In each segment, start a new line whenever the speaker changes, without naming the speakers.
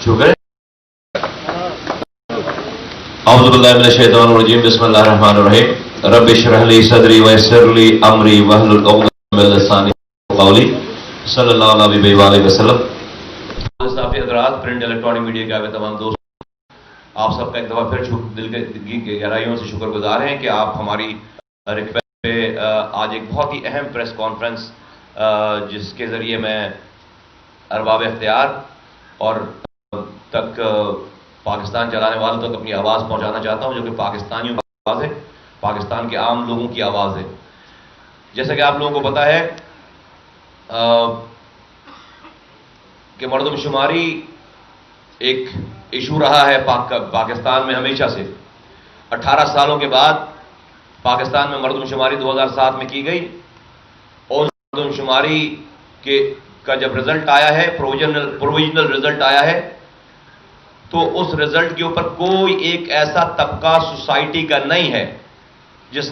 شکر اعوذ باللہ من الشیطان الرجیم بسم اللہ الرحمن الرحیم رب اشرح لی صدری ویسر لی امری واحلل عقدۃ من لسانی یفقهوا قولی صلی اللہ علیہ وآلہ وسلم. صحافی حضرات، پرنٹ الیکٹرانک میڈیا کے آگے تمام دوست، آپ سب کا ایک دفعہ پھر دل کی گہرائیوں سے شکر گزار ہیں کہ آپ ہماری ریکویسٹ پہ آج ایک بہت ہی اہم پریس کانفرنس جس کے ذریعے میں ارباب اختیار اور تک پاکستان چلانے والوں تک اپنی آواز پہنچانا چاہتا ہوں، جو کہ پاکستانیوں کی آواز ہے، پاکستان کے عام لوگوں کی آواز ہے. جیسا کہ آپ لوگوں کو پتا ہے کہ مردم شماری ایک ایشو رہا ہے پاکستان میں ہمیشہ سے. 18 سالوں کے بعد پاکستان میں مردم شماری 2007 میں کی گئی، اور مردم شماری کا جب رزلٹ آیا ہے، پروویژنل رزلٹ آیا ہے، تو اس رزلٹ کے اوپر کوئی ایک ایسا طبقہ سوسائٹی کا نہیں ہے جس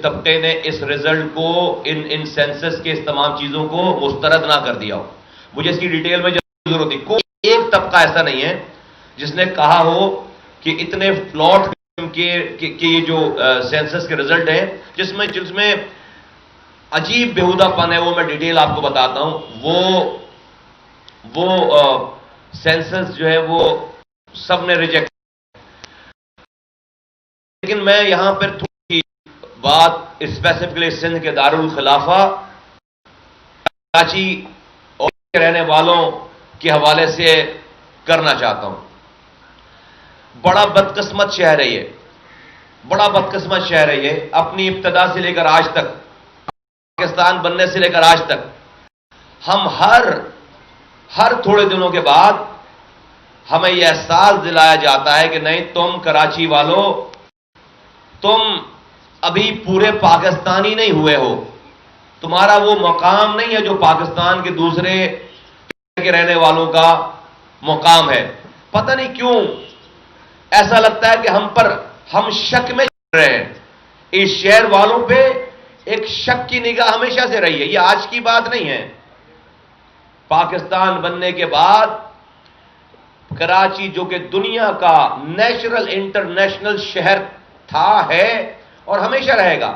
طبقے نے اس رزلٹ کو ان سینسس کے اس تمام چیزوں کو مسترد نہ کر دیا ہو. مجھے اس کی ڈیٹیل میں ضرورت ہے. کوئی ایک طبقہ ایسا نہیں ہے جس نے کہا ہو کہ اتنے فلاٹ کہ یہ جو سینسس کے رزلٹ ہیں جس میں عجیب بےہودہ پن ہے، وہ میں ڈیٹیل آپ کو بتاتا ہوں. وہ سینسس جو ہے وہ سب نے ریجیکٹ. لیکن میں یہاں پر تھوڑی بات اسپیسیفکلی سندھ کے دارالخلافہ کراچی اور رہنے والوں کے حوالے سے کرنا چاہتا ہوں. بڑا بدقسمت شہر ہے یہ، بڑا بدقسمت شہر ہے یہ. اپنی ابتدا سے لے کر آج تک، پاکستان بننے سے لے کر آج تک، ہم ہر تھوڑے دنوں کے بعد ہمیں یہ احساس دلایا جاتا ہے کہ نہیں، تم کراچی والوں، تم ابھی پورے پاکستانی نہیں ہوئے ہو، تمہارا وہ مقام نہیں ہے جو پاکستان کے دوسرے کے رہنے والوں کا مقام ہے. پتہ نہیں کیوں ایسا لگتا ہے کہ ہم شک میں چل رہے ہیں. اس شہر والوں پہ ایک شک کی نگاہ ہمیشہ سے رہی ہے، یہ آج کی بات نہیں ہے. پاکستان بننے کے بعد کراچی، جو کہ دنیا کا نیچرل انٹرنیشنل شہر تھا، ہے اور ہمیشہ رہے گا،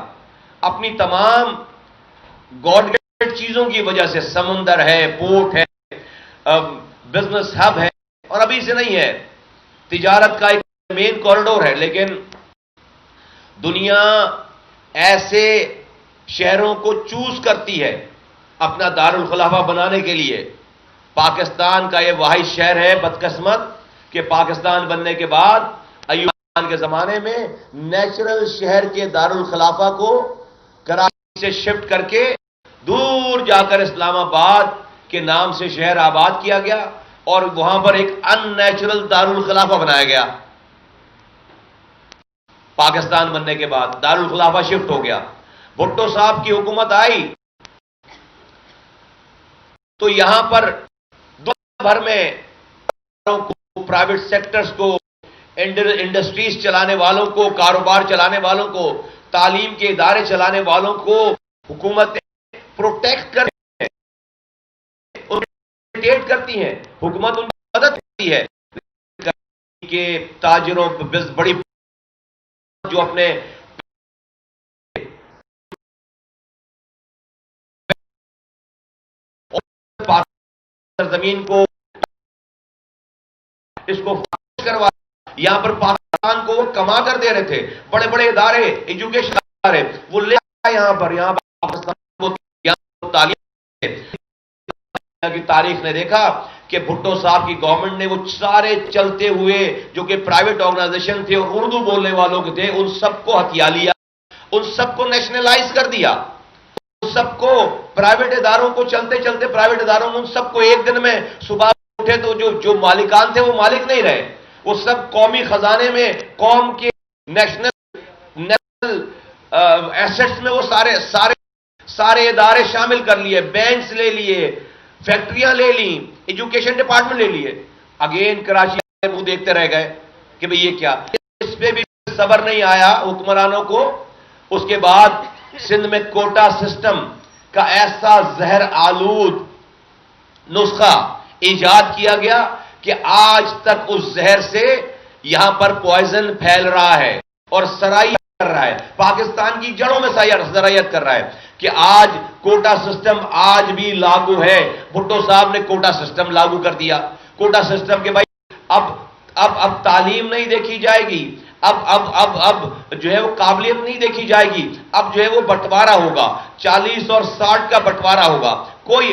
اپنی تمام گورنمنٹ چیزوں کی وجہ سے، سمندر ہے، پورٹ ہے، بزنس ہب ہے، اور ابھی سے نہیں ہے، تجارت کا ایک مین کوریڈور ہے. لیکن دنیا ایسے شہروں کو چوز کرتی ہے اپنا دارالخلافہ بنانے کے لیے. پاکستان کا یہ واحد شہر ہے بدقسمت کہ پاکستان بننے کے بعد ایوب خان کے زمانے میں نیچرل شہر کے دارالخلافہ کو کراچی سے شفٹ کر کے دور جا کر اسلام آباد کے نام سے شہر آباد کیا گیا، اور وہاں پر ایک ان نیچرل دارالخلافہ بنایا گیا. پاکستان بننے کے بعد دارالخلافہ شفٹ ہو گیا. بھٹو صاحب کی حکومت آئی تو یہاں پر دنیا بھر میں پرائیویٹ سیکٹرز کو، انڈسٹریز چلانے والوں کو، کاروبار چلانے والوں کو، تعلیم کے ادارے چلانے والوں کو حکومتیں پروٹیکٹ کرتی ہیں، حکومت ان کی مدد کرتی ہے. کہ تاجروں، بڑی جو اپنے زمین کو اس کو کروا، یہاں پر پاکستان کو وہ کما کر دے رہے تھے. بڑے بڑے ادارے، ایجوکیشن ادارے وہ لے آئے یہاں پر پاکستان کو تعلیم کی تاریخ نے دیکھا کہ بھٹو صاحب کی گورنمنٹ نے وہ سارے چلتے ہوئے جو کہ پرائیویٹ آرگنائزیشن تھے اور اردو بولنے والوں کے تھے، ان سب کو ہتھیا لیا، ان سب کو نیشنلائز کر دیا. سب کو پرائیویٹ اداروں کو چلتے پرائیویٹ اداروں میں ان سب کو ایک دن میں صبح اٹھے تو جو مالکان تھے وہ مالک نہیں رہے، وہ سب قومی خزانے میں، قوم کے نیشنل ایسٹس میں وہ سارے ادارے شامل کر لیے، بینکس لے لیے، فیکٹریاں لے لیں، ایجوکیشن ڈپارٹمنٹ لے لیے. اگین کراچی منہ دیکھتے رہ گئے کہ بھئی یہ کیا. اس پہ بھی صبر نہیں آیا حکمرانوں کو. اس کے بعد سندھ میں کوٹا سسٹم کا ایسا زہر آلود نسخہ ایجاد کیا گیا کہ آج تک اس زہر سے یہاں پر پوائزن پھیل رہا ہے اور سرایت کر رہا ہے، پاکستان کی جڑوں میں سرایت کر رہا ہے، کہ آج کوٹا سسٹم آج بھی لاگو ہے۔ بھٹو صاحب نے کوٹا سسٹم لاگو کر دیا، کوٹا سسٹم کے بھائی اب تعلیم نہیں دیکھی جائے گی، اب جو ہے وہ قابلیت نہیں دیکھی جائے گی، اب جو ہے وہ بٹوارا ہوگا، 40 اور 60 کا بٹوارا ہوگا۔ کوئی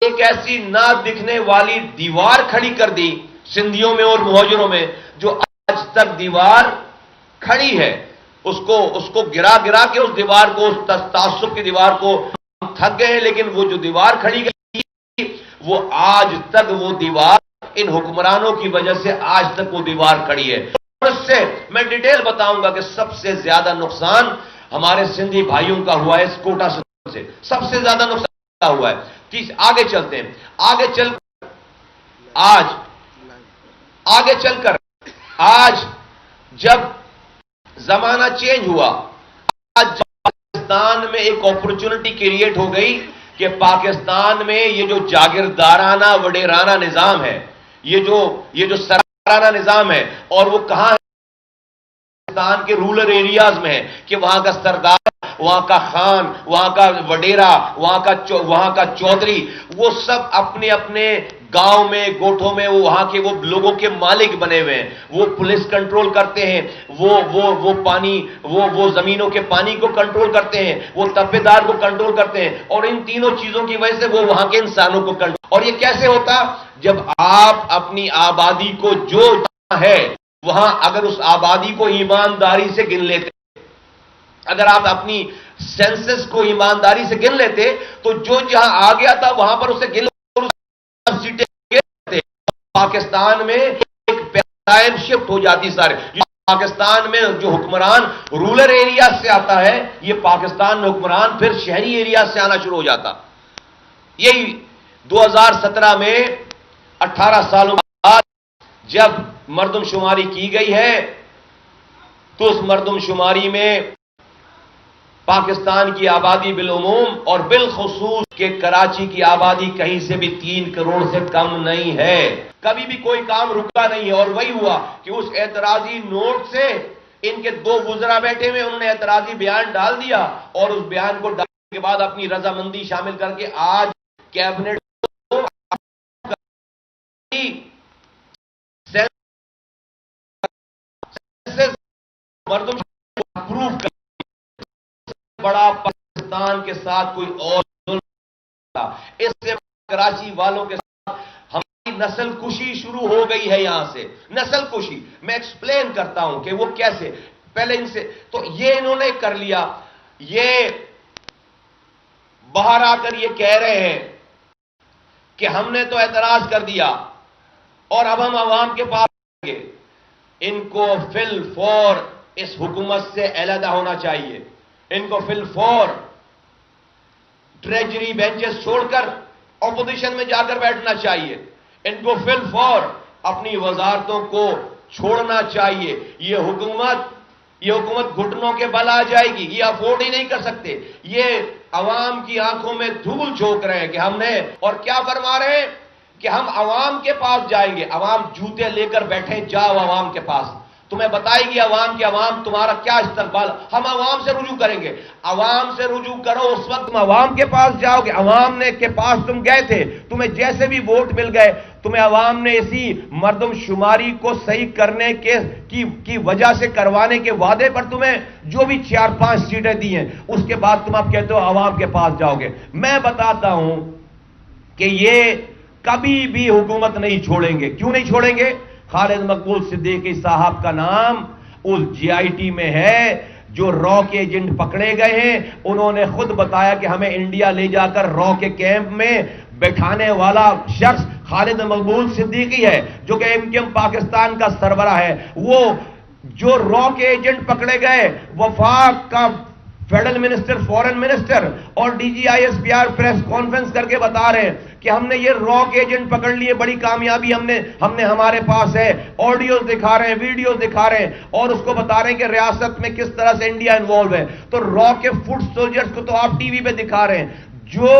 ایک ایسی نہ دکھنے والی دیوار کھڑی کر دی سندھیوں میں اور مہاجروں میں، جو آج تک دیوار کھڑی ہے، اس کو گرا کے اس دیوار کو، اس تعصب کی دیوار کو ہم تھک گئے ہیں، لیکن وہ جو دیوار کھڑی گئی وہ آج تک وہ دیوار ان حکمرانوں کی وجہ سے آج تک وہ دیوار کھڑی ہے۔ اس سے میں ڈیٹیل بتاؤں گا کہ سب سے زیادہ نقصان ہمارے سندھی بھائیوں کا ہوا ہے اس کوٹا سے، سب سے زیادہ نقصان ہوا ہے۔ آگے چلتے ہیں، آگے چل کر آج جب زمانہ چینج ہوا، آج پاکستان میں ایک اپورچونٹی کریٹ ہو گئی کہ پاکستان میں یہ جو جاگیردارانہ وڈیرانہ نظام ہے، یہ جو سرکارانہ نظام ہے، اور وہ کہاں ہے؟ پاکستان کے رورل ایریاز میں ہے، کہ وہاں کا سردار، وہاں کا خان، وہاں کا وڈیرا، وہاں کا چودھری، وہ سب اپنے اپنے گاؤں میں، گوٹھوں میں، وہاں کے وہ لوگوں کے مالک بنے ہوئے ہیں، وہ پولیس کنٹرول کرتے ہیں، وہ پانی، وہ زمینوں کے پانی کو کنٹرول کرتے ہیں، وہ تپیدار کو کنٹرول کرتے ہیں، اور ان تینوں چیزوں کی وجہ سے وہ وہاں کے انسانوں کو کنٹرول۔ اور یہ کیسے ہوتا؟ جب آپ اپنی آبادی کو جو ہے وہاں اگر اس آبادی کو ایمانداری سے گن لیتے، اگر آپ اپنی سینسس کو ایمانداری سے گن لیتے، تو جو جہاں آ گیا تھا وہاں پر اسے گن سیٹیں، پاکستان میں ایک پیرادائم شفٹ ہو جاتی سارے۔ پاکستان میں جو حکمران رورل ایریا سے آتا ہے، یہ پاکستان میں حکمران پھر شہری ایریا سے آنا شروع ہو جاتا۔ یہی 2017 میں 18 سالوں بعد جب مردم شماری کی گئی ہے، تو اس مردم شماری میں پاکستان کی آبادی بالعموم اور بالخصوص کہ کراچی کی آبادی کہیں سے بھی 3 کروڑ سے کم نہیں ہے۔ کبھی بھی کوئی کام رکا نہیں ہے، اور وہی ہوا کہ اس اعتراضی نوٹ سے ان کے 2 وزراء بیٹھے ہوئے، انہوں نے اعتراضی بیان ڈال دیا، اور اس بیان کو ڈالنے کے بعد اپنی رضامندی شامل کر کے آج کیبنٹ مردم اپروو کر، بڑا پاکستان کے ساتھ کوئی اور اس سے کراچی والوں کے ساتھ ہماری نسل کشی شروع ہو گئی ہے۔ یہاں سے نسل کشی میں ایکسپلین کرتا ہوں کہ وہ کیسے، پہلے ان سے تو یہ انہوں نے کر لیا، یہ باہر آ کر یہ کہہ رہے ہیں کہ ہم نے تو اعتراض کر دیا اور اب ہم عوام کے پاس آئیں گے۔ ان کو فی الفور اس حکومت سے علیحدہ ہونا چاہیے، ان کو فی الفور ٹریجری بینچز چھوڑ کر اپوزیشن میں جا کر بیٹھنا چاہیے، ان کو فی الفور اپنی وزارتوں کو چھوڑنا چاہیے۔ یہ حکومت گھٹنوں کے بل آ جائے گی، یہ افورڈ ہی نہیں کر سکتے۔ یہ عوام کی آنکھوں میں دھول جھونک رہے ہیں کہ ہم نے، اور کیا فرما رہے ہیں کہ ہم عوام کے پاس جائیں گے۔ عوام جوتے لے کر بیٹھے، جاؤ عوام کے پاس، تمہیں بتائے گی عوام کی عوام تمہارا کیا استقبال۔ ہم عوام سے رجوع کریں گے، عوام سے رجوع کرو اس وقت تم عوام کے پاس جاؤ گے۔ عوام نے کے پاس تم گئے تھے، تمہیں جیسے بھی ووٹ مل گئے، تمہیں عوام نے اسی مردم شماری کو صحیح کرنے کی وجہ سے کروانے کے وعدے پر تمہیں جو بھی 4-5 سیٹیں دی ہیں، اس کے بعد تم اب کہتے ہو عوام کے پاس جاؤ گے۔ میں بتاتا ہوں کہ یہ کبھی بھی حکومت نہیں چھوڑیں گے۔ کیوں نہیں چھوڑیں گے؟ خالد مقبول صدیقی صاحب کا نام اس جی آئی ٹی میں ہے، جو را کے ایجنٹ پکڑے گئے ہیں۔ انہوں نے خود بتایا کہ ہمیں انڈیا لے جا کر را کے کیمپ میں بیٹھانے والا شخص خالد مقبول صدیقی ہے، جو کہ MKM پاکستان کا سربراہ ہے۔ وہ جو را کے ایجنٹ پکڑے گئے، وفاق کا فیڈرل منسٹر، فورن منسٹر اور DGISPR پریس کانفرنس کر کے بتا رہے ہیں کہ ہم نے یہ را کے ایجنٹ پکڑ لیے، بڑی کامیابی ہم نے ہمارے پاس ہے۔ آڈیوز دکھا رہے ہیں، ویڈیوز دکھا رہے ہیں، اور اس کو بتا رہے ہیں کہ ریاست میں کس طرح سے انڈیا انوالو ہے۔ تو را کے فٹ سولجرز کو تو آپ ٹی وی پہ دکھا رہے ہیں، جو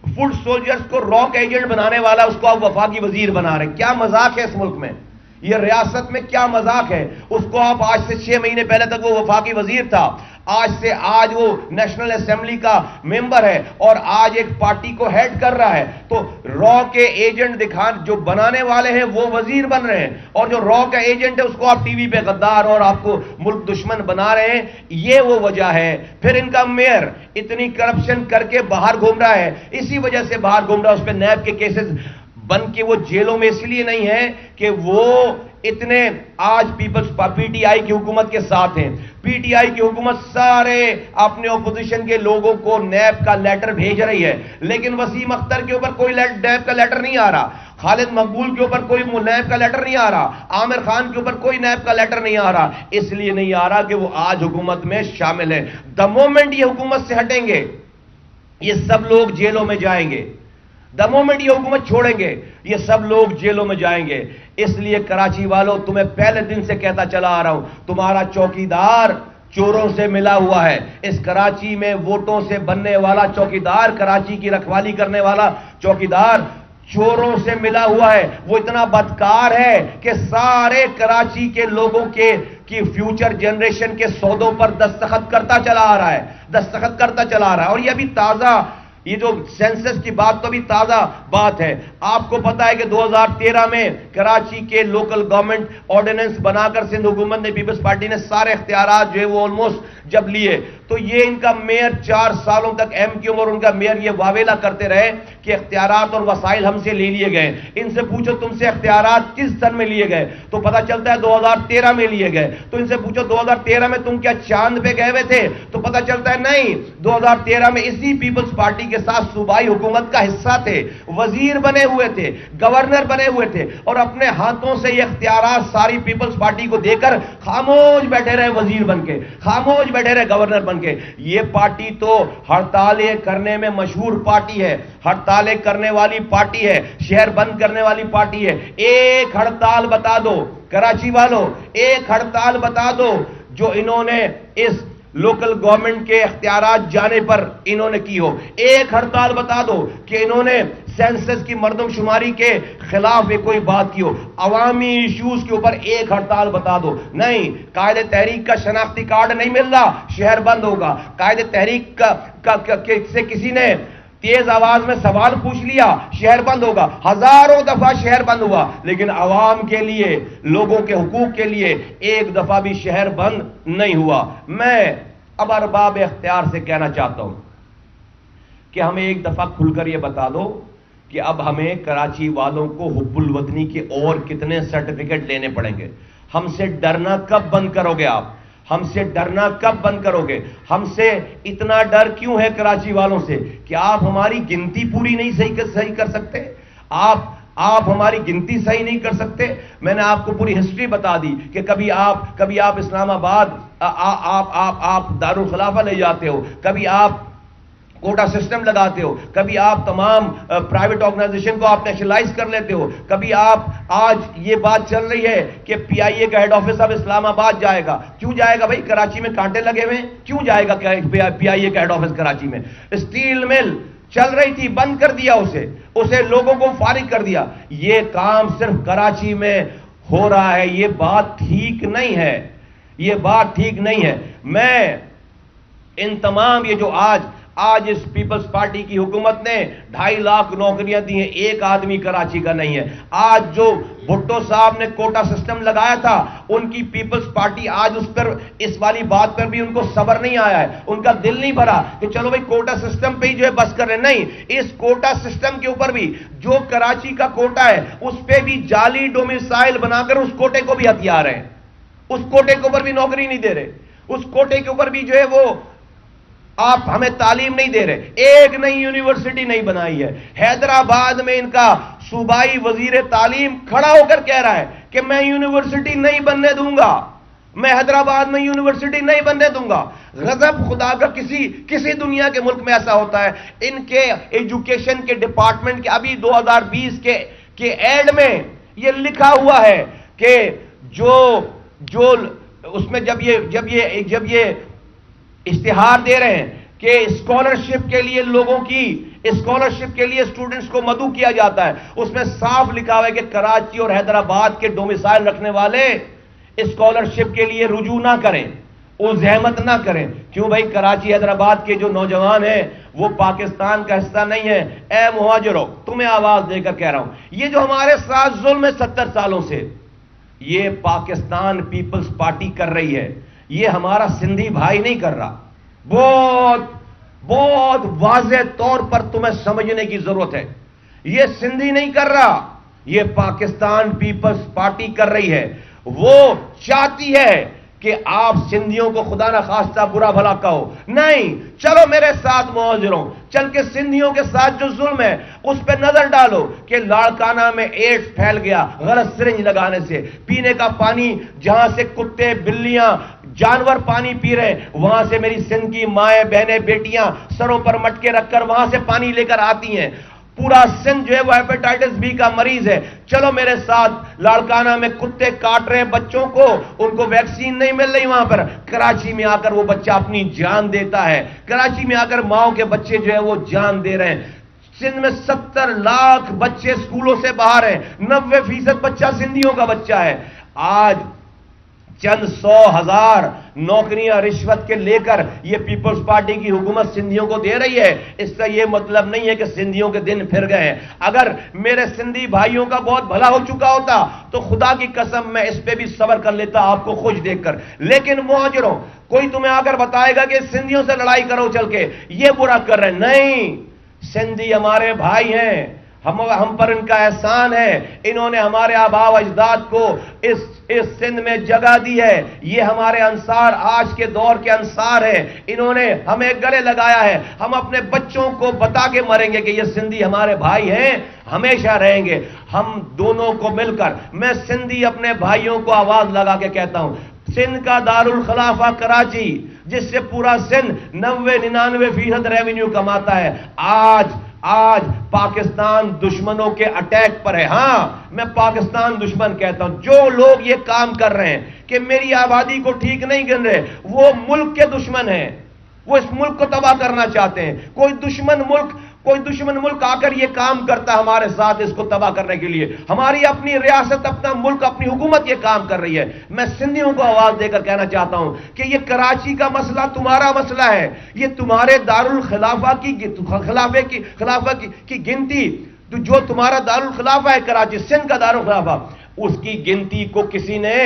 فوڈ سولجرز کو راک ایجنٹ بنانے والا اس کو آپ وفاقی وزیر بنا رہے ہیں. کیا مذاق ہے اس ملک میں, یہ ریاست میں کیا مذاق ہے. اس کو آپ آج سے 6 مہینے پہلے تک وہ وفاقی وزیر تھا, آج وہ نیشنل اسمبلی کا ممبر ہے اور آج ایک پارٹی کو ہیڈ کر رہا ہے. تو را کے ایجنٹ جو بنانے والے ہیں وہ وزیر بن رہے ہیں, اور جو را کا ایجنٹ ہے اس کو آپ ٹی وی پہ غدار اور آپ کو ملک دشمن بنا رہے ہیں. یہ وہ وجہ ہے. پھر ان کا میئر اتنی کرپشن کر کے باہر گھوم رہا ہے, اسی وجہ سے باہر گھوم رہا ہے. اس پہ نیب کے کیسز بن کے وہ جیلوں میں اس لیے نہیں ہے کہ وہ اتنے آج پی ٹی آئی کی حکومت کے ساتھ ہیں. پی ٹی آئی کی حکومت سارے اپنے اپوزیشن کے لوگوں کو نیب کا لیٹر بھیج رہی ہے, لیکن وسیم اختر کے اوپر کوئی نیب کا لیٹر نہیں آ رہا, خالد مقبول کے اوپر کوئی نیب کا لیٹر نہیں آ رہا, عامر خان کے اوپر کوئی نیب کا لیٹر نہیں آ رہا. اس لیے نہیں آ رہا کہ وہ آج حکومت میں شامل ہیں. دا مومنٹ یہ حکومت سے ہٹیں گے یہ سب لوگ جیلوں میں جائیں گے. دا مومنٹ یہ حکومت چھوڑیں گے یہ سب لوگ جیلوں میں جائیں گے. اس لیے کراچی والوں, تمہیں پہلے دن سے کہتا چلا آ رہا ہوں, تمہارا چوکیدار چوروں سے ملا ہوا ہے. اس کراچی میں ووٹوں سے بننے والا چوکیدار, کراچی کی رکھوالی کرنے والا چوکیدار چوروں سے ملا ہوا ہے. وہ اتنا بدکار ہے کہ سارے کراچی کے لوگوں کی فیوچر جنریشن کے سودوں پر دستخط کرتا چلا آ رہا ہے. اور یہ ابھی تازہ, یہ جو سینسس کی بات تو بھی تازہ بات ہے. آپ کو پتا ہے کہ 2013 میں کراچی کے لوکل گورنمنٹ آرڈیننس بنا کر سندھ حکومت نے, پیپلز پارٹی نے سارے اختیارات جو ہے وہ آلموسٹ جب لیے, تو یہ ان کا میئر 4 سالوں تک ایم کیو اور ان کا میئر یہ واویلا کرتے رہے کہ اختیارات اور وسائل ہم سے لے لیے گئے. ان سے پوچھو تم سے اختیارات کس سن میں لیے گئے, تو پتا چلتا ہے 2013 میں لیے گئے. تو ان سے پوچھو 2013 میں تم کیا چاند پہ گئے ہوئے تھے, تو پتا چلتا ہے نہیں, 2013 میں اسی پیپلز پارٹی کے ساتھ صوبائی حکومت کا حصہ تھے, وزیر بنے ہوئے تھے, گورنر بنے ہوئے تھے, اور اپنے ہاتھوں سے یہ اختیارات ساری پیپلز پارٹی کو دے کر خاموش بیٹھے رہے وزیر بن کے, خاموش بیٹھے رہے گورنر بن کے. یہ پارٹی تو ہڑتالیں کرنے میں مشہور پارٹی ہے, ہڑتالیں کرنے والی پارٹی ہے, شہر بند کرنے والی پارٹی ہے. ایک ہڑتال بتا دو کراچی والوں, ایک ہڑتال بتا دو جو انہوں نے اس لوکل گورنمنٹ کے اختیارات جانے پر انہوں نے کی ہو. ایک ہڑتال بتا دو کہ انہوں نے سینسس کی مردم شماری کے خلاف کوئی بات کی ہو. عوامی ایشوز کے اوپر ایک ہڑتال بتا دو. نہیں, قائد تحریک کا شناختی کارڈ نہیں مل رہا, شہر بند ہوگا. قائد تحریک سے کسی نے تیز آواز میں سوال پوچھ لیا, شہر بند ہوگا. ہزاروں دفعہ شہر بند ہوا, لیکن عوام کے لیے, لوگوں کے حقوق کے لیے ایک دفعہ بھی شہر بند نہیں ہوا. میں اب ارباب اختیار سے کہنا چاہتا ہوں کہ ہمیں ایک دفعہ کھل کر یہ بتا دو کہ اب ہمیں کراچی والوں کو حب الوطنی کے اور کتنے سرٹیفکیٹ لینے پڑیں گے. ہم سے ڈرنا کب بند کرو گے آپ, ہم سے ڈرنا کب بند کرو گے؟ ہم سے اتنا ڈر کیوں ہے کراچی والوں سے کہ آپ ہماری گنتی پوری نہیں صحیح کر سکتے؟ آپ ہماری گنتی صحیح نہیں کر سکتے. میں نے آپ کو پوری ہسٹری بتا دی کہ کبھی آپ اسلام آباد آپ دارالخلافہ لے جاتے ہو, کبھی آپ کوٹا سسٹم لگاتے ہو, کبھی آپ تمام پرائیویٹ آرگنائزیشن کو آپ نیشنلائز کر لیتے ہو, کبھی آپ آج یہ بات چل رہی ہے کہ پی آئی اے کا ہیڈ آفس اب اسلام آباد جائے گا. کیوں جائے گا بھائی؟ کراچی میں کانٹے لگے ہوئے ہیں, کیوں جائے گا پی آئی اے کا ہیڈ آفس کراچی میں؟ اسٹیل مل چل رہی تھی, بند کر دیا اسے لوگوں کو فارغ کر دیا. یہ کام صرف کراچی میں ہو رہا ہے, یہ بات ٹھیک نہیں ہے, یہ بات ٹھیک نہیں ہے. میں ان تمام یہ جو آج اس پیپلز پارٹی کی حکومت نے 2.5 لاکھ نوکریاں دی ہیں, ایک آدمی کراچی کا نہیں ہے. آج جو بھٹو صاحب نے کوٹا سسٹم لگایا تھا, ان کی پیپلز پارٹی آج اس والی بات پر بھی ان کو صبر نہیں آیا ہے, ان کا دل نہیں بھرا کہ چلو بھائی کوٹا سسٹم پہ ہی جو ہے بس کر رہے. نہیں, اس کوٹا سسٹم کے اوپر بھی جو کراچی کا کوٹا ہے اس پہ بھی جعلی ڈومیسائل بنا کر اس کوٹے کو بھی ہتھیار ہیں, اس کوٹے کے اوپر بھی نوکری نہیں دے رہے, اس کوٹے کے اوپر بھی جو ہے وہ آپ ہمیں تعلیم نہیں دے رہے. ایک نئی یونیورسٹی نہیں بنائی ہے. حیدرآباد میں ان کا صوبائی وزیر تعلیم کھڑا ہو کر کہہ رہا ہے کہ میں یونیورسٹی نہیں بننے دوں گا, میں حیدرآباد میں یونیورسٹی نہیں بننے دوں گا. غضب خدا کا کسی دنیا کے ملک میں ایسا ہوتا ہے. ان کے ایجوکیشن کے ڈپارٹمنٹ کے ابھی 2020 کے ایڈ میں یہ لکھا ہوا ہے کہ جو اس میں جب یہ اشتہار دے رہے ہیں کہ اسکالرشپ کے لیے لوگوں کی اسکالرشپ کے لیے اسٹوڈنٹس کو مدعو کیا جاتا ہے، اس میں صاف لکھا ہوا ہے کہ کراچی اور حیدرآباد کے ڈومیسائل رکھنے والے اسکالرشپ کے لیے رجوع نہ کریں، وہ زحمت نہ کریں۔ کیوں بھائی؟ کراچی حیدرآباد کے جو نوجوان ہیں وہ پاکستان کا حصہ نہیں ہے۔ اے مہاجروں، تمہیں آواز دے کر کہہ رہا ہوں، یہ جو ہمارے ساتھ ظلم ہے 70 سالوں سے، یہ پاکستان پیپلز پارٹی کر رہی ہے، یہ ہمارا سندھی بھائی نہیں کر رہا۔ بہت واضح طور پر تمہیں سمجھنے کی ضرورت ہے، یہ سندھی نہیں کر رہا، یہ پاکستان پیپلز پارٹی کر رہی ہے۔ وہ چاہتی ہے کہ آپ سندھیوں کو خدا نہ خواستہ برا بھلا کہو، نہیں، چلو میرے ساتھ مہاجروں، چل کے سندھیوں کے ساتھ جو ظلم ہے اس پہ نظر ڈالو کہ لاڑکانہ میں ایڈز پھیل گیا غلط سرنج لگانے سے، پینے کا پانی جہاں سے کتے بلیاں جانور پانی پی رہے، وہاں سے میری سندھ کی مائیں بہنیں بیٹیاں سروں پر مٹکے رکھ کر وہاں سے پانی لے کر آتی ہیں۔ پورا سندھ جو ہے وہ ہیپیٹائٹس بی کا مریض ہے، چلو میرے ساتھ، لاڑکانہ میں کتے کاٹ رہے ہیں بچوں کو، ان کو ویکسین نہیں مل رہی وہاں پر، کراچی میں آ کر وہ بچہ اپنی جان دیتا ہے، کراچی میں آ کر ماؤں کے بچے جو ہے وہ جان دے رہے ہیں۔ سندھ میں 70 لاکھ بچے سکولوں سے باہر ہیں، 90% بچہ سندھیوں کا بچہ ہے۔ آج چند 100,000 نوکریاں رشوت کے لے کر یہ پیپلز پارٹی کی حکومت سندھیوں کو دے رہی ہے، اس کا یہ مطلب نہیں ہے کہ سندھیوں کے دن پھر گئے ہیں۔ اگر میرے سندھی بھائیوں کا بہت بھلا ہو چکا ہوتا تو خدا کی قسم میں اس پہ بھی صبر کر لیتا آپ کو خوش دیکھ کر، لیکن مہاجروں، کوئی تمہیں آ کر بتائے گا کہ سندھیوں سے لڑائی کرو چل کے، یہ برا کر رہے ہیں، نہیں، سندھی ہمارے بھائی ہیں، ہم پر ان کا احسان ہے، انہوں نے ہمارے آباء و اجداد کو اس سندھ میں جگہ دی ہے، یہ ہمارے انصار آج کے دور کے انصار ہیں، انہوں نے ہمیں گلے لگایا ہے، ہم اپنے بچوں کو بتا کے مریں گے کہ یہ سندھی ہمارے بھائی ہیں، ہمیشہ رہیں گے۔ ہم دونوں کو مل کر، میں سندھی اپنے بھائیوں کو آواز لگا کے کہتا ہوں، سندھ کا دارالخلافہ کراچی، جس سے پورا سندھ 90-99% ریونیو کماتا ہے، آج پاکستان دشمنوں کے اٹیک پر ہے۔ ہاں، میں پاکستان دشمن کہتا ہوں، جو لوگ یہ کام کر رہے ہیں کہ میری آبادی کو ٹھیک نہیں گن رہے، وہ ملک کے دشمن ہیں، وہ اس ملک کو تباہ کرنا چاہتے ہیں۔ کوئی دشمن ملک آ کر یہ کام کرتا ہمارے ساتھ اس کو تباہ کرنے کے لیے، ہماری اپنی ریاست، اپنا ملک، اپنی حکومت یہ کام کر رہی ہے۔ میں سندھیوں کو آواز دے کر کہنا چاہتا ہوں کہ یہ کراچی کا مسئلہ تمہارا مسئلہ ہے، یہ تمہارے دارالخلافہ کی گنتی، جو تمہارا دارالخلافہ ہے کراچی، سندھ کا دارالخلافہ، اس کی گنتی کو کسی نے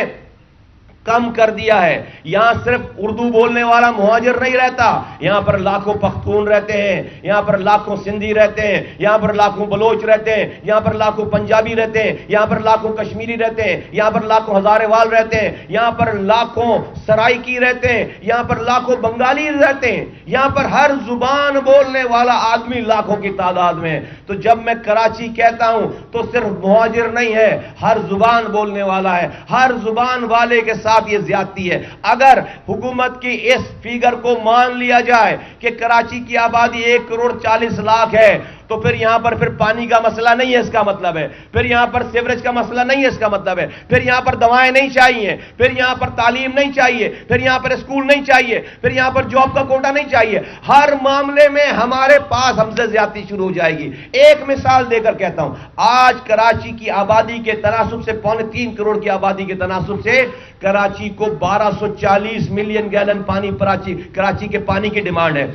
کم کر دیا ہے۔ یہاں صرف اردو بولنے والا مہاجر نہیں رہتا، یہاں پر لاکھوں پختون رہتے ہیں، یہاں پر لاکھوں سندھی رہتے ہیں، یہاں پر لاکھوں بلوچ رہتے ہیں، یہاں پر لاکھوں پنجابی رہتے ہیں، یہاں پر لاکھوں کشمیری رہتے ہیں، یہاں پر لاکھوں ہزارے وال رہتے ہیں، یہاں پر لاکھوں سرائکی رہتے ہیں، یہاں پر لاکھوں بنگالی رہتے ہیں، یہاں پر ہر زبان بولنے والا آدمی لاکھوں کی تعداد میں ہے۔ تو جب میں کراچی کہتا ہوں تو صرف مہاجر نہیں ہے، ہر زبان بولنے والا ہے، ہر زبان والے کے ساتھ یہ زیادتی ہے۔ اگر حکومت کی اس فیگر کو مان لیا جائے کہ کراچی کی آبادی 1,40,00,000 ہے، تو پھر یہاں پر پانی کا مسئلہ نہیں ہے، اس کا مطلب ہے پھر یہاں پر سیوریج کا مسئلہ نہیں ہے، اس کا مطلب ہے پھر یہاں پر دوائیں نہیں چاہیے، پھر یہاں پر تعلیم نہیں چاہیے، پھر یہاں پر اسکول نہیں چاہیے، پھر یہاں پر جاب کا کوٹا نہیں چاہیے۔ ہر معاملے میں ہمارے پاس ہم سے زیادتی شروع ہو جائے گی۔ ایک مثال دے کر کہتا ہوں، آج کراچی کی آبادی کے تناسب سے 3.25 کروڑ کی آبادی کے تناسب سے کراچی کو 1240 ملین گیلن پانی کراچی کے پانی کی ڈیمانڈ ہے۔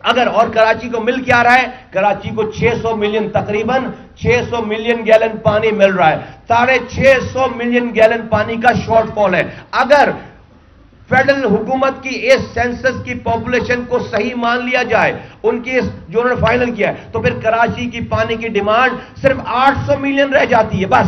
اگر اور کراچی کو مل کیا رہا ہے، کراچی کو 600 ملین، تقریباً 600 ملین گیلن پانی مل رہا ہے، 650 ملین گیلن پانی کا شارٹ فال ہے۔ اگر فیڈرل حکومت کی اس سینسس کی پاپولیشن کو صحیح مان لیا جائے، ان کی جو انہوں نے فائنل کیا ہے، تو پھر کراچی کی پانی کی ڈیمانڈ صرف 800 ملین رہ جاتی ہے۔ بس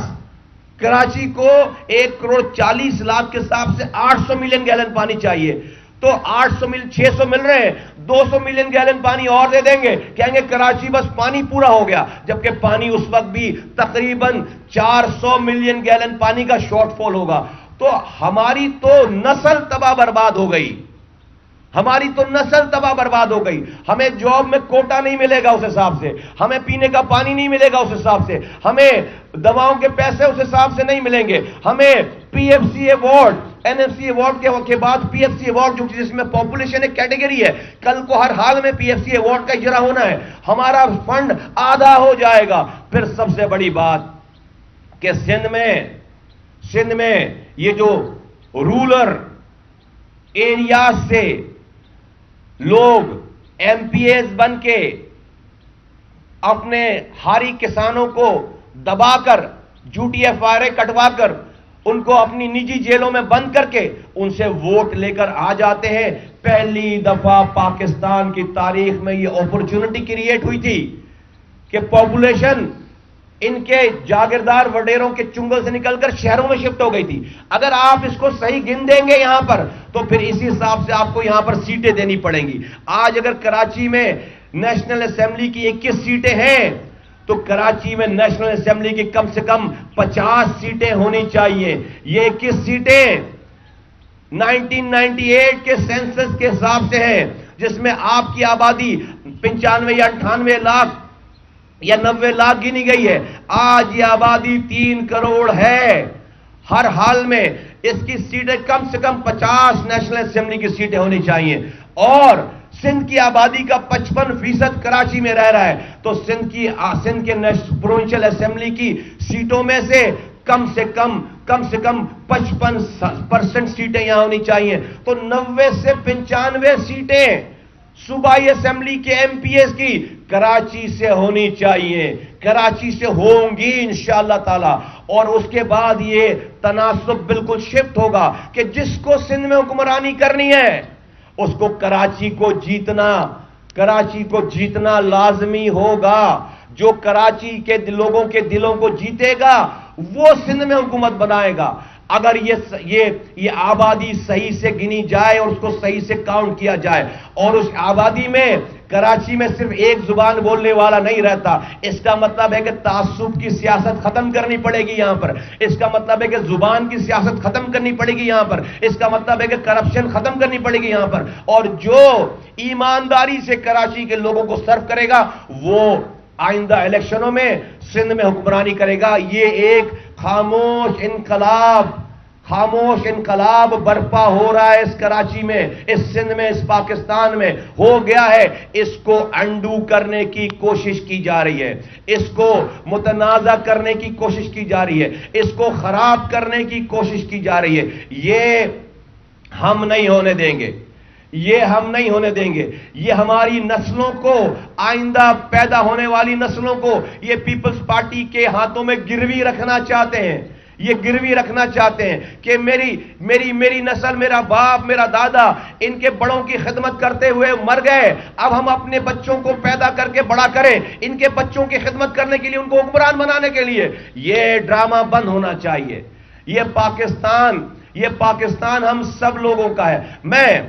کراچی کو 1,40,00,000 کے حساب سے 800 ملین گیلن پانی چاہیے، تو 600 مل رہے ہیں، 200 ملین گیلن پانی اور دے دیں گے، کہیں گے کراچی بس پانی پورا ہو گیا، جبکہ پانی اس وقت بھی تقریباً 400 ملین گیلن پانی کا شارٹ فال ہوگا۔ تو ہماری تو نسل تباہ برباد ہو گئی، ہماری تو نسل تباہ برباد ہو گئی۔ ہمیں جاب میں کوٹا نہیں ملے گا اس حساب سے، ہمیں پینے کا پانی نہیں ملے گا اس حساب سے، ہمیں دواؤں کے پیسے اس حساب سے نہیں ملیں گے، ہمیں پی ایف سی اے وارڈ NFC ایوارڈ کے بعد PFC ایوارڈ، جو جس میں پاپولیشن ایک کیٹیگری ہے، کل کو ہر حال میں PFC ایوارڈ کا اجرا ہونا ہے، ہمارا فنڈ آدھا ہو جائے گا۔ پھر سب سے بڑی بات کہ سندھ میں یہ جو رولر ایریاز سے لوگ MPAs بن کے اپنے ہاری کسانوں کو دبا کر، جھوٹی FIR کٹوا کر، ان کو اپنی نجی جیلوں میں بند کر کے ان سے ووٹ لے کر آ جاتے ہیں۔ پہلی دفعہ پاکستان کی تاریخ میں یہ اپورچونٹی کریٹ ہوئی تھی کہ پاپولیشن ان کے جاگیردار وڈیروں کے چنگل سے نکل کر شہروں میں شفٹ ہو گئی تھی۔ اگر آپ اس کو صحیح گن دیں گے یہاں پر، تو پھر اسی حساب سے آپ کو یہاں پر سیٹیں دینی پڑیں گی۔ آج اگر کراچی میں نیشنل اسمبلی کی 21 سیٹیں ہیں تو کراچی میں نیشنل اسمبلی کی کم سے کم 50 سیٹیں ہونی چاہیے۔ یہ 21 سیٹیں 1998 کے سینسس کے حساب سے ہیں، جس میں آپ کی آبادی 95 یا 98 لاکھ یا 90 لاکھ گنی گئی ہے۔ آج یہ آبادی 3 کروڑ ہے۔ ہر حال میں اس کی سیٹیں کم سے کم 50 نیشنل اسمبلی کی سیٹیں ہونی چاہیے، اور سندھ کی آبادی کا 55% کراچی میں رہ رہا ہے، تو سندھ کے پروونشل اسمبلی کی سیٹوں میں سے کم سے کم 55% سیٹیں یہاں ہونی چاہیے۔ تو 90 سے 95 سیٹیں صوبائی اسمبلی کے MPAs کی کراچی سے ہونی چاہیے، کراچی سے ہوں گی انشاءاللہ تعالی۔ اور اس کے بعد یہ تناسب بالکل شفٹ ہوگا کہ جس کو سندھ میں حکمرانی کرنی ہے اس کو کراچی کو جیتنا لازمی ہوگا۔ جو کراچی کے لوگوں کے دلوں کو جیتے گا وہ سندھ میں حکومت بنائے گا۔ اگر یہ آبادی صحیح سے گنی جائے اور اس کو صحیح سے کاؤنٹ کیا جائے، اور اس آبادی میں کراچی میں صرف ایک زبان بولنے والا نہیں رہتا، اس کا مطلب ہے کہ تعصب کی سیاست ختم کرنی پڑے گی یہاں پر، اس کا مطلب ہے کہ زبان کی سیاست ختم کرنی پڑے گی یہاں پر، اس کا مطلب ہے کہ کرپشن ختم کرنی پڑے گی یہاں پر، اور جو ایمانداری سے کراچی کے لوگوں کو سرو کرے گا وہ آئندہ الیکشنوں میں سندھ میں حکمرانی کرے گا۔ یہ ایک خاموش انقلاب برپا ہو رہا ہے اس کراچی میں، اس سندھ میں، اس پاکستان میں ہو گیا ہے۔ اس کو انڈو کرنے کی کوشش کی جا رہی ہے، اس کو متنازع کرنے کی کوشش کی جا رہی ہے، اس کو خراب کرنے کی کوشش کی جا رہی ہے۔ یہ ہم نہیں ہونے دیں گے، یہ ہماری نسلوں کو، آئندہ پیدا ہونے والی نسلوں کو یہ پیپلز پارٹی کے ہاتھوں میں گروی رکھنا چاہتے ہیں کہ میری نسل، میرا باپ، میرا دادا ان کے بڑوں کی خدمت کرتے ہوئے مر گئے، اب ہم اپنے بچوں کو پیدا کر کے بڑا کریں، ان کے بچوں کی خدمت کرنے کے لیے، ان کو حکمران بنانے کے لیے۔ یہ ڈرامہ بند ہونا چاہیے۔ یہ پاکستان ہم سب لوگوں کا ہے۔ میں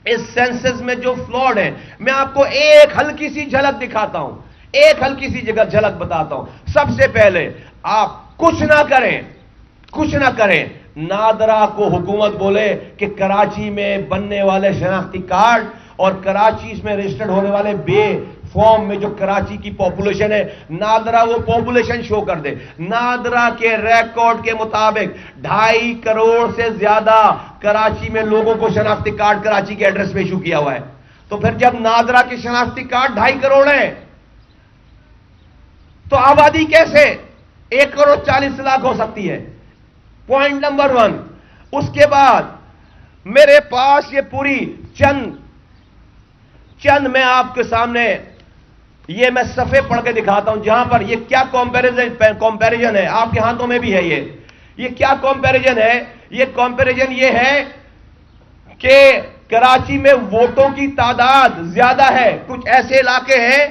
اس سینسس میں جو فلاڈ ہے، میں آپ کو ایک ہلکی سی جھلک دکھاتا ہوں، ایک ہلکی سی جھلک بتاتا ہوں۔ سب سے پہلے آپ کچھ نہ کریں، نادرا کو حکومت بولے کہ کراچی میں بننے والے شناختی کارڈ اور کراچی میں رجسٹرڈ ہونے والے بے فارم میں جو کراچی کی پاپولیشن ہے، نادرا وہ پاپولیشن شو کر دے۔ نادرا کے ریکارڈ کے مطابق 2.5 کروڑ سے زیادہ کراچی میں لوگوں کو شناختی کارڈ کراچی کے ایڈریس پہ ایشو کیا ہوا ہے۔ تو پھر جب نادرا کے شناختی کارڈ 2.5 کروڑ ہیں تو آبادی کیسے 1 کروڑ 40 لاکھ ہو سکتی ہے؟ Point number 1۔ اس کے بعد میرے پاس یہ پوری چند میں آپ کے سامنے یہ میں صفحے پڑھ کے دکھاتا ہوں، جہاں پر یہ کیا کمپیریزن ہے، آپ کے ہاتھوں میں بھی ہے یہ کیا کمپیریزن ہے؟ یہ کمپیریزن یہ ہے کہ کراچی میں ووٹوں کی تعداد زیادہ ہے، کچھ ایسے علاقے ہیں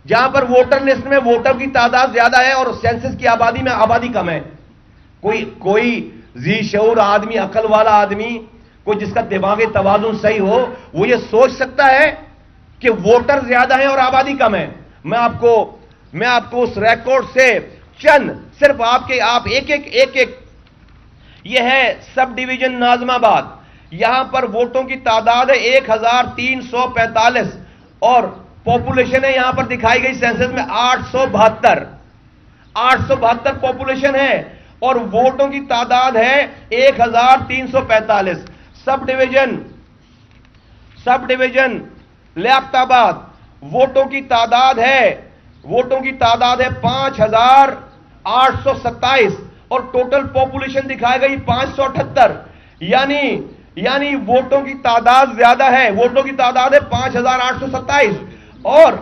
جہاں پر ووٹر لسٹ میں ووٹر کی تعداد زیادہ ہے اور سینسس کی آبادی میں آبادی کم ہے۔ کوئی ذی شعور آدمی، عقل والا آدمی، کوئی جس کا دماغی توازن صحیح ہو، وہ یہ سوچ سکتا ہے کہ ووٹر زیادہ ہیں اور آبادی کم ہے؟ میں آپ کو اس ریکارڈ سے صرف آپ ایک یہ ہے سب ڈویژن ناظم آباد، یہاں پر ووٹوں کی تعداد ہے 1345 اور پاپولیشن ہے یہاں پر دکھائی گئی سینسس میں 872 پاپولیشن ہے، اور ووٹوں کی تعداد ہے 1345. سب ڈویژن لیاقت آباد ووٹوں کی تعداد ہے 5827 اور ٹوٹل پاپولیشن دکھائے گئی 578. یعنی ووٹوں کی تعداد زیادہ ہے, ووٹوں کی تعداد ہے 5827 اور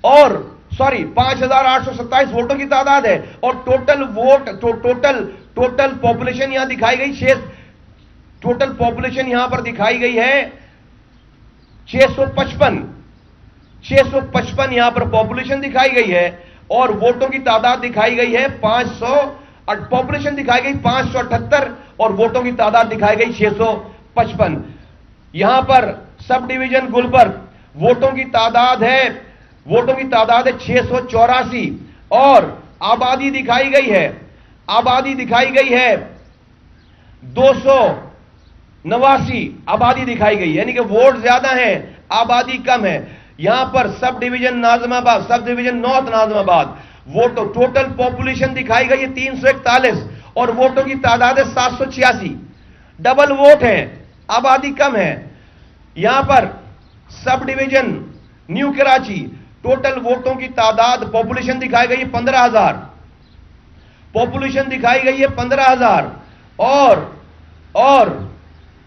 5827 ووٹوں کی تعداد ہے, اور ٹوٹل پاپولیشن یہاں دکھائی گئی ٹوٹل پاپولیشن یہاں پر دکھائی گئی ہے 655 یہاں پر پاپولیشن دکھائی گئی ہے, اور ووٹوں کی تعداد دکھائی گئی ہے پاپولیشن دکھائی گئی 578 اور ووٹوں کی تعداد دکھائی گئی 655. یہاں پر سب ڈویژن گلبرگ ووٹوں کی تعداد ہے 684 اور آبادی دکھائی گئی ہے 289 آبادی دکھائی گئی, یعنی کہ ووٹ زیادہ ہیں آبادی کم ہے. یہاں پر سب ڈویژن نارتھ ناظم آباد ٹوٹل پاپولیشن دکھائی گئی ہے 341 اور ووٹوں کی تعداد ہے 786, ڈبل ووٹ ہیں آبادی کم ہے. یہاں پر sub division New Karachi total ووٹوں کی تعداد پاپولیشن دکھائی گئی ہے 15,000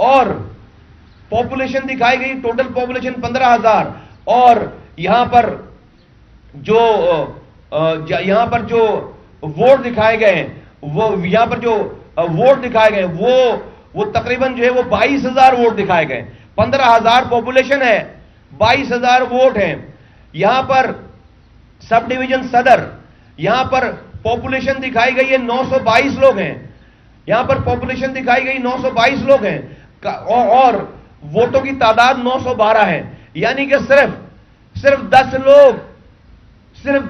اور پاپولیشن دکھائی گئی ٹوٹل پاپولیشن 15,000 اور یہاں پر جو ووٹ دکھائے گئے ہیں وہ تقریباً جو ہے وہ 22,000 ووٹ دکھائے گئے. 15,000 پاپولیشن ہے, 22,000 ووٹ ہیں. یہاں پر سب ڈویژن صدر یہاں پر پاپولیشن دکھائی گئی ہے 922 لوگ ہیں, یہاں پر پاپولیشن دکھائی گئی 922 لوگ ہیں اور ووٹوں کی تعداد 912 ہے. یعنی کہ صرف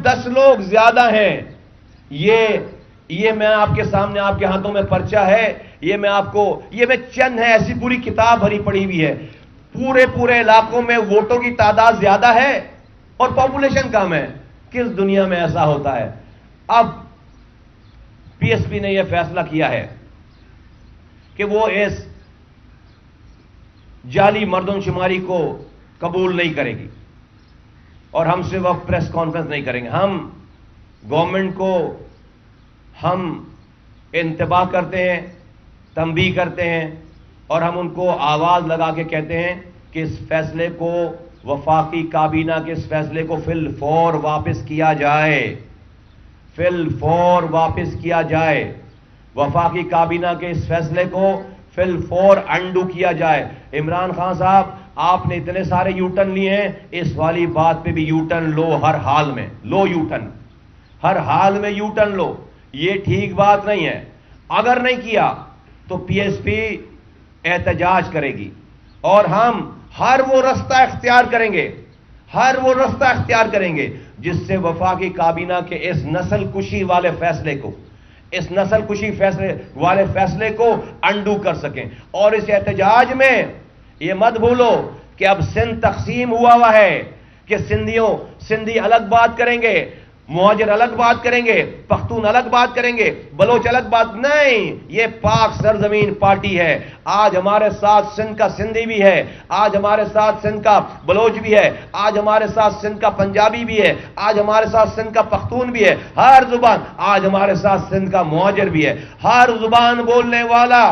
10 لوگ زیادہ ہیں. یہ میں آپ کے سامنے آپ کے ہاتھوں میں پرچہ ہے, یہ میں چند ہے, ایسی پوری کتاب بھری پڑی ہوئی ہے. پورے علاقوں میں ووٹوں کی تعداد زیادہ ہے اور پاپولیشن کم ہے. کس دنیا میں ایسا ہوتا ہے؟ اب پی ایس پی نے یہ فیصلہ کیا ہے کہ وہ اس جعلی مردم شماری کو قبول نہیں کرے گی اور ہم سے وہ پریس کانفرنس نہیں کریں گے. ہم گورنمنٹ کو ہم انتباہ کرتے ہیں, تنبیہ کرتے ہیں اور ہم ان کو آواز لگا کے کہتے ہیں کہ اس فیصلے کو وفاقی کابینہ کے اس فیصلے کو فی الفور واپس کیا جائے. وفاقی کابینہ کے اس فیصلے کو فی الفور انڈو کیا جائے. عمران خان صاحب آپ نے اتنے سارے یو ٹرن لیے ہیں, اس والی بات پہ بھی یو ٹرن لو, ہر حال میں لو یو ٹرن لو. یہ ٹھیک بات نہیں ہے. اگر نہیں کیا تو پی ایس پی احتجاج کرے گی اور ہم ہر وہ رستہ اختیار کریں گے جس سے وفاقی کابینہ کے اس نسل کشی والے فیصلے کو انڈو کر سکیں. اور اس احتجاج میں یہ مت بھولو کہ اب سندھ تقسیم ہوا ہے کہ سندھی الگ بات کریں گے, مہاجر الگ بات کریں گے, پختون الگ بات کریں گے, بلوچ الگ بات نہیں. یہ پاک سرزمین پارٹی ہے. آج ہمارے ساتھ سندھ کا سندھی بھی ہے, آج ہمارے ساتھ سندھ کا بلوچ بھی ہے, آج ہمارے ساتھ سندھ کا پنجابی بھی ہے, آج ہمارے ساتھ سندھ کا پختون بھی ہے, ہر زبان. آج ہمارے ساتھ سندھ کا مہاجر بھی ہے, ہر زبان بولنے والا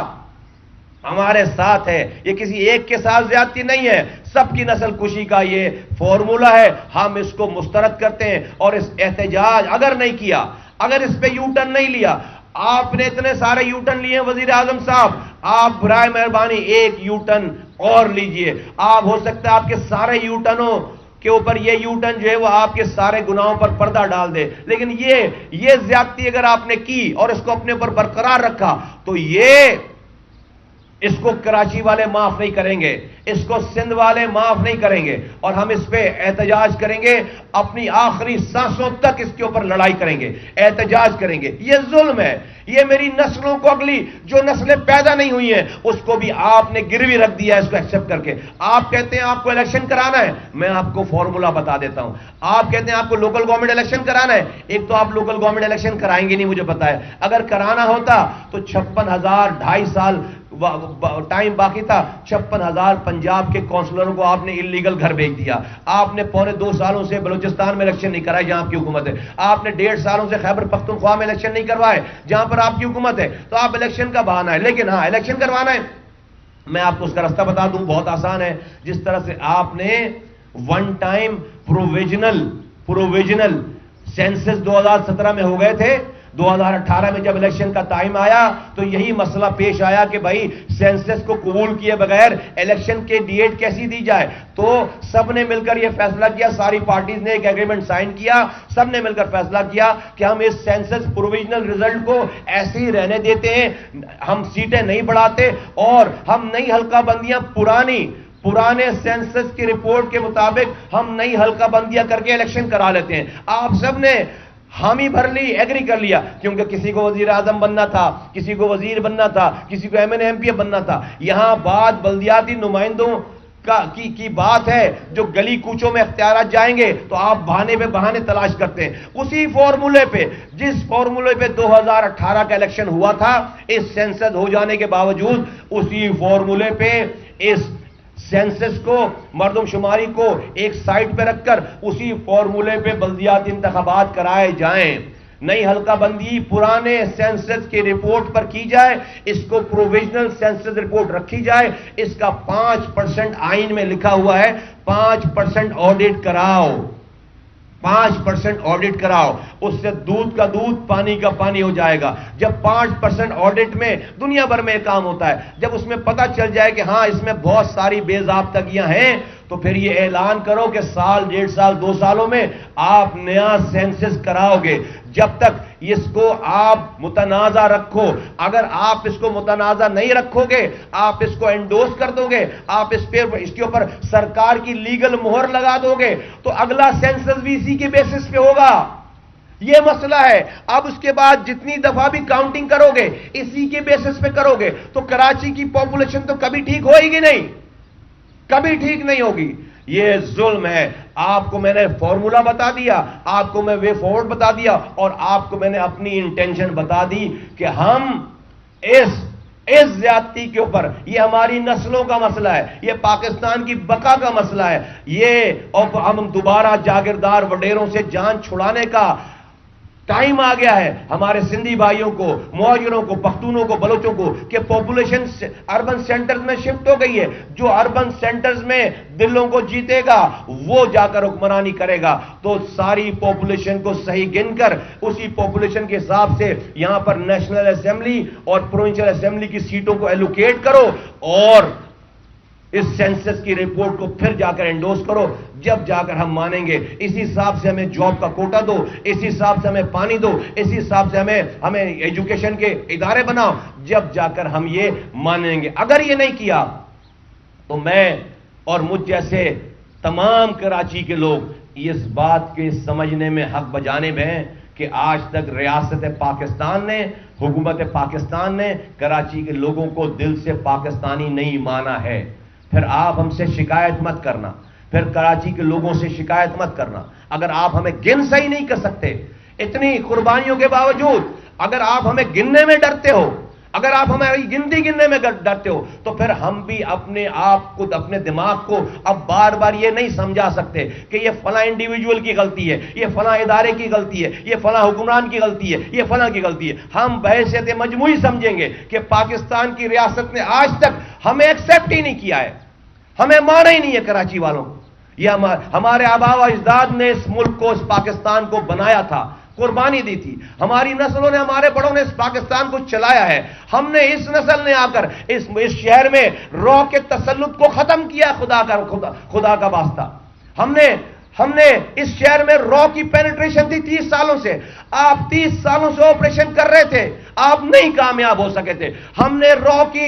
ہمارے ساتھ ہے. یہ کسی ایک کے ساتھ زیادتی نہیں ہے, سب کی نسل کشی کا یہ فارمولا ہے. ہم اس کو مسترد کرتے ہیں اور اس احتجاج اگر نہیں کیا, اگر اس پہ یو ٹرن نہیں لیا, آپ نے اتنے سارے یو ٹرن لیے ہیں وزیر اعظم صاحب, آپ برائے مہربانی ایک یو ٹرن اور لیجئے. آپ ہو سکتا ہے آپ کے سارے یو ٹرنوں کے اوپر یہ یو ٹرن جو ہے وہ آپ کے سارے گناہوں پر پردہ ڈال دے, لیکن یہ زیادتی اگر آپ نے کی اور اس کو اپنے اوپر برقرار رکھا تو یہ اس کو کراچی والے معاف نہیں کریں گے، اس کو سندھ والے معاف نہیں کریں گے، اور ہم اس پہ احتجاج کریں گے، اپنی آخری سانسوں تک اس کے اوپر لڑائی کریں گے، احتجاج کریں گے۔ یہ ظلم ہے، یہ میری نسلوں کو، اگلی جو نسلیں پیدا نہیں ہوئی ہیں اس کو بھی آپ نے گروی رکھ دیا ہے، اس کو ایکسپٹ کر کے۔ آپ کہتے ہیں آپ کو الیکشن کرانا ہے، میں آپ کو فارمولا بتا دیتا ہوں۔ آپ کہتے ہیں آپ کو لوکل گورنمنٹ الیکشن کرانا ہے، ایک تو آپ لوکل گورنمنٹ الیکشن کرائیں گے نہیں، مجھے پتا ہے۔ اگر کرانا ہوتا تو 56,000 2.5 سال ٹائم باقی تھا، 56,000 پنجاب کے کونسلروں کو آپ نے انلیگل گھر بھیج دیا۔ آپ نے 2.25 سالوں سے بلوچستان میں الیکشن نہیں کرائے جہاں آپ کی حکومت ہے۔ آپ نے 1.5 سالوں سے خیبر پختونخوا میں الیکشن نہیں کروائے جہاں پر آپ کی حکومت ہے۔ تو آپ الیکشن کا بہانہ ہے، لیکن ہاں الیکشن کروانا ہے، میں آپ کو اس کا راستہ بتا دوں، بہت آسان ہے۔ جس طرح سے آپ نے ون ٹائم پروویژنل سینسس 2017 میں ہو گئے تھے، 2018 میں جب الیکشن کا ٹائم آیا تو یہی مسئلہ پیش آیا کہ بھائی سینسس کو قبول کیے بغیر الیکشن کے ڈیٹ کیسی دی جائے، تو سب نے مل کر یہ فیصلہ کیا، ساری پارٹیز نے ایک ایگریمنٹ سائن کیا، سب نے مل کر فیصلہ کیا کہ ہم اس سینسس پروویژنل رزلٹ کو ایسے ہی رہنے دیتے ہیں، ہم سیٹیں نہیں بڑھاتے، اور ہم نئی حلقہ بندیاں پرانے سینسس کی رپورٹ کے مطابق ہم نئی حلقہ بندیاں کر کے الیکشن کرا لیتے ہیں۔ آپ سب نے حامی بھر لی، ایگری کر لیا، کیونکہ کسی کو وزیر اعظم بننا تھا، کسی کو وزیر بننا تھا، کسی کو ایم پی بننا تھا۔ یہاں بات بلدیاتی نمائندوں کی بات ہے، جو گلی کوچوں میں اختیارات جائیں گے تو آپ بہانے پہ بہانے تلاش کرتے ہیں۔ اسی فارمولے پہ، جس فارمولے پہ 2018 کا الیکشن ہوا تھا، اس سینسس ہو جانے کے باوجود اسی فارمولے پہ اس سینسس کو، مردم شماری کو ایک سائٹ پہ رکھ کر اسی فارمولے پہ بلدیاتی انتخابات کرائے جائیں، نئی حلقہ بندی پرانے سینسس کی رپورٹ پر کی جائے، اس کو پروویژنل سینسس رپورٹ رکھی جائے، اس کا 5% آئین میں لکھا ہوا ہے، 5% آڈٹ کراؤ، 5% آڈٹ کراؤ، اس سے دودھ کا دودھ پانی کا پانی ہو جائے گا۔ جب 5% آڈٹ میں دنیا بھر میں کام ہوتا ہے، جب اس میں پتہ چل جائے کہ ہاں اس میں بہت ساری بے ضابطگیاں ہیں، تو پھر یہ اعلان کرو کہ سال 1.5 سال 2 سالوں میں آپ نیا سینسس کراؤ گے۔ جب تک اس کو آپ متنازع رکھو، اگر آپ اس کو متنازع نہیں رکھو گے، آپ اس کو انڈوس کر دو گے، آپ اس کے اوپر سرکار کی لیگل مہر لگا دو گے، تو اگلا سینسس بھی اسی کے بیسس پہ ہوگا۔ یہ مسئلہ ہے۔ اب اس کے بعد جتنی دفعہ بھی کاؤنٹنگ کرو گے اسی کے بیسس پہ کرو گے، تو کراچی کی پاپولیشن تو کبھی ٹھیک ہوئے گی نہیں، کبھی ٹھیک نہیں ہوگی۔ یہ ظلم ہے۔ آپ کو میں نے فارمولا بتا دیا، آپ کو میں وے فارورڈ بتا دیا، اور آپ کو میں نے اپنی انٹینشن بتا دی کہ ہم اس زیادتی کے اوپر، یہ ہماری نسلوں کا مسئلہ ہے، یہ پاکستان کی بقا کا مسئلہ ہے، اور ہم دوبارہ جاگیردار وڈیروں سے جان چھڑانے کا ٹائم آ گیا ہے۔ ہمارے سندھی بھائیوں کو، مہاجروں کو، پختونوں کو، بلوچوں کو کہ پاپولیشن اربن سینٹرز میں شفٹ ہو گئی ہے، جو اربن سینٹرز میں دلوں کو جیتے گا وہ جا کر حکمرانی کرے گا۔ تو ساری پاپولیشن کو صحیح گن کر اسی پاپولیشن کے حساب سے یہاں پر نیشنل اسمبلی اور پروونشل اسمبلی کی سیٹوں کو ایلوکیٹ کرو، اور اس سینسس کی رپورٹ کو پھر جا کر انڈوس کرو، جب جا کر ہم مانیں گے۔ اسی حساب سے ہمیں جاب کا کوٹا دو، اسی حساب سے ہمیں پانی دو، اسی حساب سے ہمیں ایجوکیشن کے ادارے بناؤ، جب جا کر ہم یہ مانیں گے۔ اگر یہ نہیں کیا تو میں اور مجھ جیسے تمام کراچی کے لوگ اس بات کے سمجھنے میں حق بجانے میں ہیں کہ آج تک ریاست پاکستان نے، حکومت پاکستان نے کراچی کے لوگوں کو دل سے پاکستانی نہیں مانا ہے۔ پھر آپ ہم سے شکایت مت کرنا، پھر کراچی کے لوگوں سے شکایت مت کرنا۔ اگر آپ ہمیں گن صحیح نہیں کر سکتے، اتنی قربانیوں کے باوجود اگر آپ ہمیں گننے میں ڈرتے ہو، اگر آپ ہماری گنتی گننے میں ڈرتے ہو، تو پھر ہم بھی اپنے آپ کو، اپنے دماغ کو اب بار بار یہ نہیں سمجھا سکتے کہ یہ فلاں انڈیویجول کی غلطی ہے، یہ فلاں ادارے کی غلطی ہے، یہ فلاں حکمران کی غلطی ہے، یہ فلاں کی غلطی ہے۔ ہم بحیثیت مجموعی سمجھیں گے کہ پاکستان کی ریاست نے آج تک ہمیں ایکسیپٹ ہی نہیں کیا ہے، ہمیں مانا ہی نہیں ہے کراچی والوں کو۔ یہ ہمارے آباء و اجداد نے اس ملک کو، اس پاکستان کو بنایا تھا، قربانی دی تھی، ہماری نسلوں نے، ہمارے بڑوں نے اس پاکستان کو چلایا ہے۔ ہم نے، اس نسل نے آ کر اس شہر میں رو کے تسلط کو ختم کیا، خدا کا واسطہ۔ ہم نے اس شہر میں رو کی پینیٹریشن تھی 30 سالوں سے۔ آپ 30 سالوں سے آپریشن کر رہے تھے، آپ نہیں کامیاب ہو سکے تھے۔ ہم نے رو کی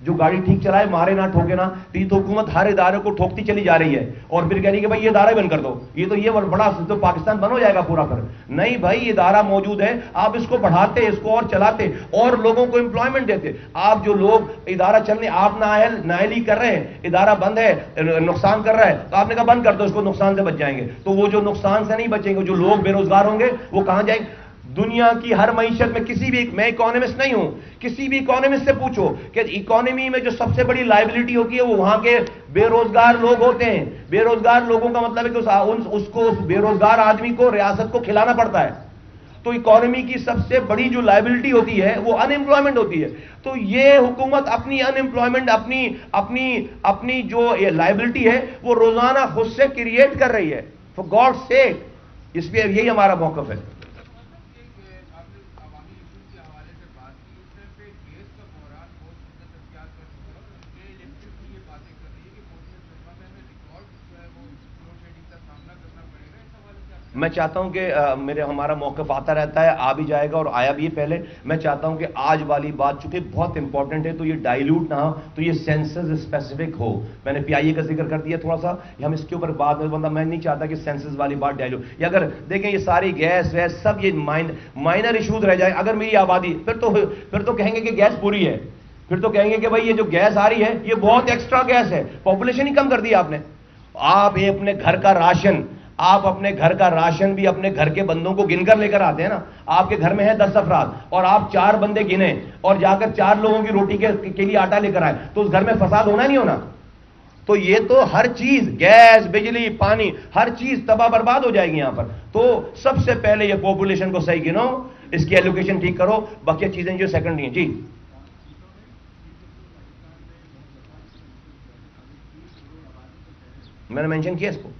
جو گاڑی ٹھیک چلائے مارے نہ ٹھوکے نہ. تو یہ تو حکومت ہر ادارے کو ٹھوکتی چلی جا رہی ہے اور پھر کہہ رہی ہے کہ بھائی یہ ادارہ بند کر دو, یہ بڑا تو پاکستان بند ہو جائے گا پورا. پھر نہیں بھائی, یہ ادارہ موجود ہے, آپ اس کو بڑھاتے, اس کو اور چلاتے اور لوگوں کو امپلائمنٹ دیتے. آپ جو لوگ ادارہ چلنے آپ نااہلی کر رہے ہیں, ادارہ بند ہے, نقصان کر رہا ہے, تو آپ نے کہا بند کر دو اس کو, نقصان سے بچ جائیں گے. تو وہ جو نقصان سے نہیں بچیں گے, جو لوگ بے روزگار ہوں گے وہ کہاں جائیں گے؟ دنیا کی ہر معیشت میں کسی بھی, میں اکانومسٹ نہیں ہوں, کسی بھی اکانومسٹ سے پوچھو کہ اکانومی میں جو سب سے بڑی لائبلٹی ہوتی ہے وہ وہاں کے بے روزگار لوگ ہوتے ہیں. بے روزگار لوگوں کا مطلب ہے کہ اس بے روزگار آدمی کو ریاست کو کھلانا پڑتا ہے. تو اکانومی کی سب سے بڑی جو لائبلٹی ہوتی ہے وہ ان امپلائمنٹ ہوتی ہے. تو یہ حکومت اپنی ان امپلائمنٹ, اپنی جو لائبلٹی ہے وہ روزانہ خود سے کریٹ کر رہی ہے. فار گاڈ سیک, اس پہ یہی ہمارا موقف ہے. میں چاہتا ہوں کہ ہمارا موقف آتا رہتا ہے, آ بھی جائے گا اور آیا بھی ہے پہلے. میں چاہتا ہوں کہ آج والی بات چونکہ بہت امپورٹنٹ ہے تو یہ ڈائیلوٹ نہ ہو, تو یہ سینسز اسپیسیفک ہو. میں نے پی آئی اے کا ذکر کر دیا تھوڑا سا, ہم اس کے اوپر بات میں نہیں چاہتا کہ سینسز والی بات ڈائیلوٹ. یہ اگر دیکھیں یہ ساری گیس ویس سب یہ مائنر ایشوز رہ جائے. اگر میری آبادی پھر تو کہیں گے کہ گیس پوری ہے, پھر تو کہیں گے کہ بھائی یہ جو گیس آ رہی ہے یہ بہت ایکسٹرا گیس ہے. پاپولیشن ہی کم کر دی آپ نے. آپ اپنے گھر کا راشن, آپ اپنے گھر کا راشن بھی اپنے گھر کے بندوں کو گن کر لے کر آتے ہیں نا. آپ کے گھر میں ہے 10 افراد اور آپ 4 بندے گنے اور جا کر 4 لوگوں کی روٹی کے لیے آٹا لے کر آئے, تو اس گھر میں فساد ہونا نہیں ہونا؟ تو یہ تو ہر چیز, گیس, بجلی, پانی, ہر چیز تباہ برباد ہو جائے گی یہاں پر. تو سب سے پہلے یہ پاپولیشن کو صحیح گنو, اس کی ایلوکیشن ٹھیک کرو, باقی چیزیں جو سیکنڈری ہیں. جی میں نے مینشن کیا اس کو.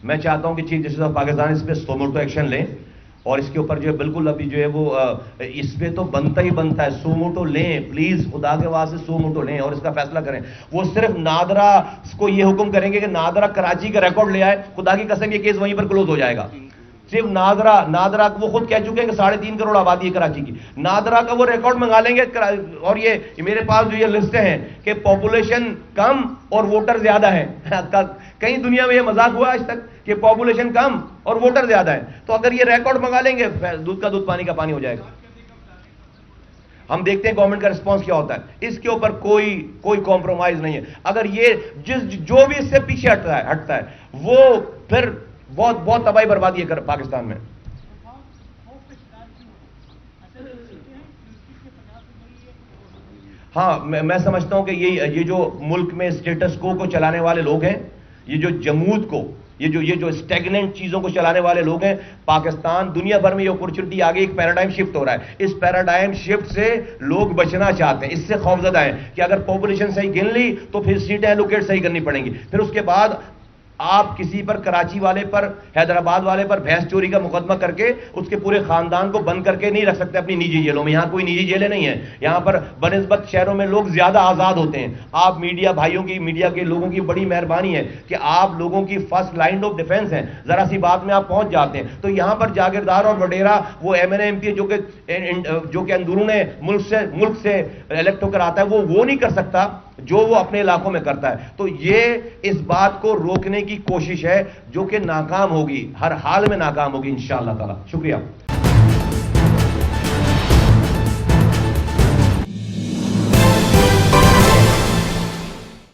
میں چاہتا ہوں کہ چیف جسٹس آف پاکستان اس پہ سوموٹو ایکشن لیں اور اس کے اوپر جو ہے بالکل ابھی جو ہے وہ اس پہ تو بنتا ہی بنتا ہے. سوموٹو لیں پلیز, خدا کے واسطے سوموٹو لیں اور اس کا فیصلہ کریں. وہ صرف نادرا کو یہ حکم کریں گے کہ نادرا کراچی کا ریکارڈ لے آئے, خدا کی قسم یہ کیس وہیں پر کلوز ہو جائے گا. صرف نادرا وہ خود کہہ چکے ہیں کہ 3.5 کروڑ آبادی ہے کراچی کی. نادرا کا وہ ریکارڈ منگا لیں گے. اور یہ میرے پاس جو یہ لسٹیں ہیں کہ پاپولیشن کم اور ووٹر زیادہ ہیں. کہیں دنیا میں یہ مذاق ہوا آج تک کہ پاپولیشن کم اور ووٹر زیادہ ہیں؟ تو اگر یہ ریکارڈ منگا لیں گے دودھ کا دودھ پانی کا پانی ہو جائے گا. ہم دیکھتے ہیں گورنمنٹ کا رسپانس کیا ہوتا ہے. اس کے اوپر کوئی کمپرومائز نہیں ہے. اگر یہ جو بھی اس سے پیچھے ہٹتا ہے وہ پھر بہت تباہی بربادی ہے پاکستان میں. ہاں میں سمجھتا ہوں کہ یہ جو ملک میں اسٹیٹس کو چلانے والے لوگ ہیں, یہ جو جمود کو, یہ جو اسٹیگننٹ چیزوں کو چلانے والے لوگ ہیں, پاکستان دنیا بھر میں یہ اپورچونٹی آگے ایک پیراڈائم شفٹ ہو رہا ہے. اس پیراڈائم شفٹ سے لوگ بچنا چاہتے ہیں, اس سے خوفزدہ ہیں کہ اگر پاپولیشن صحیح گن لی تو پھر سیٹیں الوکیٹ صحیح کرنی پڑیں گی. پھر اس کے بعد آپ کسی پر, کراچی والے پر, حیدرآباد والے پر بھینس چوری کا مقدمہ کر کے اس کے پورے خاندان کو بند کر کے نہیں رکھ سکتے اپنی نجی جیلوں میں. یہاں کوئی نجی جیلیں نہیں ہیں. یہاں پر بنسبت شہروں میں لوگ زیادہ آزاد ہوتے ہیں. آپ میڈیا بھائیوں کی, میڈیا کے لوگوں کی بڑی مہربانی ہے کہ آپ لوگوں کی فرسٹ لائن آف ڈیفنس ہیں, ذرا سی بات میں آپ پہنچ جاتے ہیں. تو یہاں پر جاگیردار اور وڈیرا, وہ M N A M P جو کہ اندرون ملک سے الیکٹ ہو کر آتا ہے, وہ نہیں کر سکتا جو وہ اپنے علاقوں میں کرتا ہے. تو یہ اس بات کو روکنے کی کوشش ہے جو کہ ناکام ہوگی, ہر حال میں ناکام ہوگی انشاءاللہ تعالی. شکریہ.